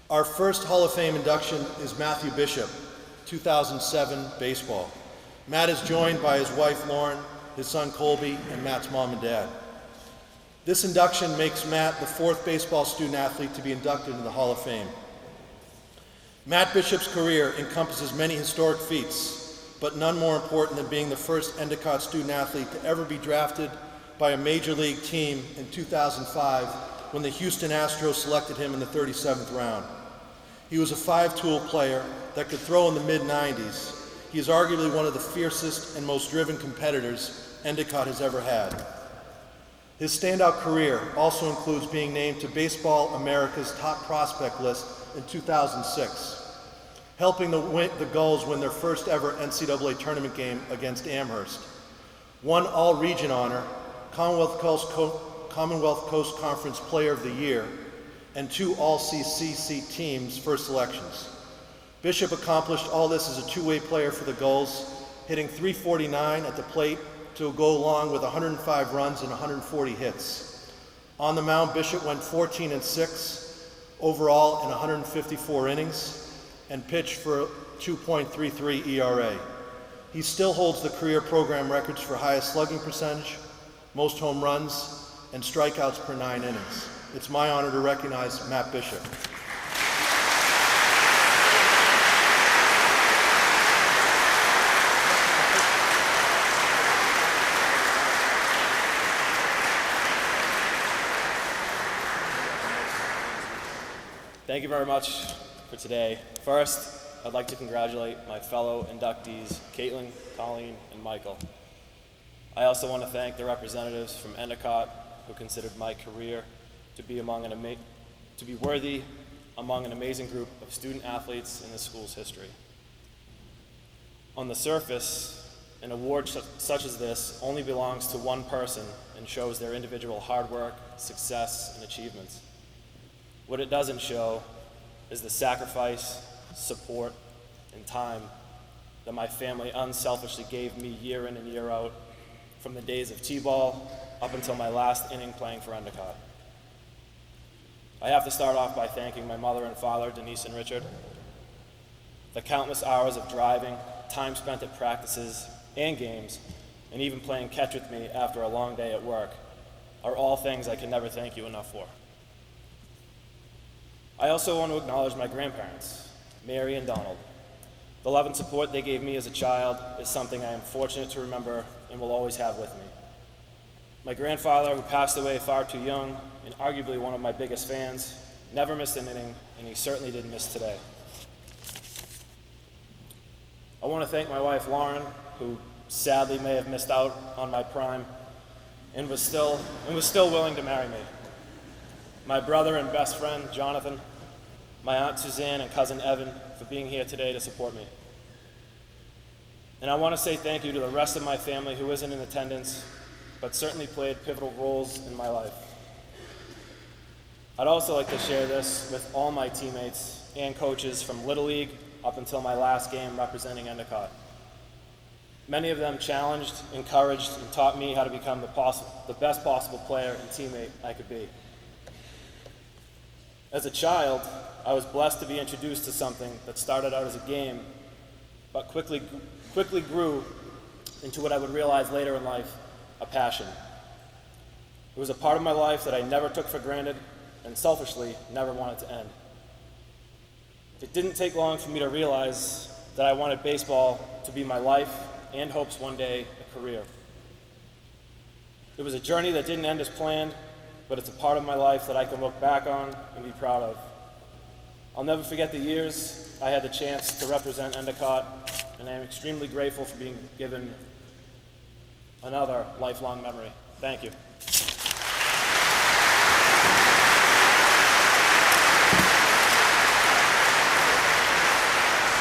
Our first Hall of Fame induction is Matthew Bishop, 2007 baseball. Matt is joined by his wife Lauren, his son Colby, and Matt's mom and dad. This induction makes Matt the fourth baseball student athlete to be inducted into the Hall of Fame. Matt Bishop's career encompasses many historic feats, but none more important than being the first Endicott student athlete to ever be drafted by a major league team in 2005 when the Houston Astros selected him in the 37th round. He was a five-tool player that could throw in the mid-90s. He is arguably one of the fiercest and most driven competitors Endicott has ever had. His standout career also includes being named to Baseball America's top prospect list in 2006, helping the Gulls win their first ever NCAA tournament game against Amherst, one all-region honor, Commonwealth Coast Conference Player of the Year, and two All-CCC teams first selections. Bishop accomplished all this as a two-way player for the Gulls, hitting .349 at the plate to go along with 105 runs and 140 hits. On the mound, Bishop went 14-6 overall in 154 innings and pitched for a 2.33 ERA. He still holds the career program records for highest slugging percentage, most home runs, and strikeouts per 9 innings. It's my honor to recognize Matt Bishop. Thank you very much for today. First, I'd like to congratulate my fellow inductees, Caitlin, Colleen, and Michael. I also want to thank the representatives from Endicott who considered my career to be worthy among an amazing group of student athletes in the school's history. On the surface, an award such as this only belongs to one person and shows their individual hard work, success, and achievements. What it doesn't show is the sacrifice, support, and time that my family unselfishly gave me year in and year out, from the days of T-ball up until my last inning playing for Endicott. I have to start off by thanking my mother and father, Denise and Richard. The countless hours of driving, time spent at practices and games, and even playing catch with me after a long day at work are all things I can never thank you enough for. I also want to acknowledge my grandparents, Mary and Donald. The love and support they gave me as a child is something I am fortunate to remember and will always have with me. My grandfather, who passed away far too young and arguably one of my biggest fans, never missed an inning, and he certainly didn't miss today. I want to thank my wife, Lauren, who sadly may have missed out on my prime and was still willing to marry me. My brother and best friend, Jonathan, my Aunt Suzanne and cousin Evan for being here today to support me. And I want to say thank you to the rest of my family who isn't in attendance, but certainly played pivotal roles in my life. I'd also like to share this with all my teammates and coaches from Little League up until my last game representing Endicott. Many of them challenged, encouraged, and taught me how to become the best possible player and teammate I could be. As a child, I was blessed to be introduced to something that started out as a game, but quickly grew into what I would realize later in life, a passion. It was a part of my life that I never took for granted and selfishly never wanted to end. It didn't take long for me to realize that I wanted baseball to be my life and hopes one day a career. It was a journey that didn't end as planned, but it's a part of my life that I can look back on and be proud of. I'll never forget the years I had the chance to represent Endicott, and I am extremely grateful for being given another lifelong memory. Thank you.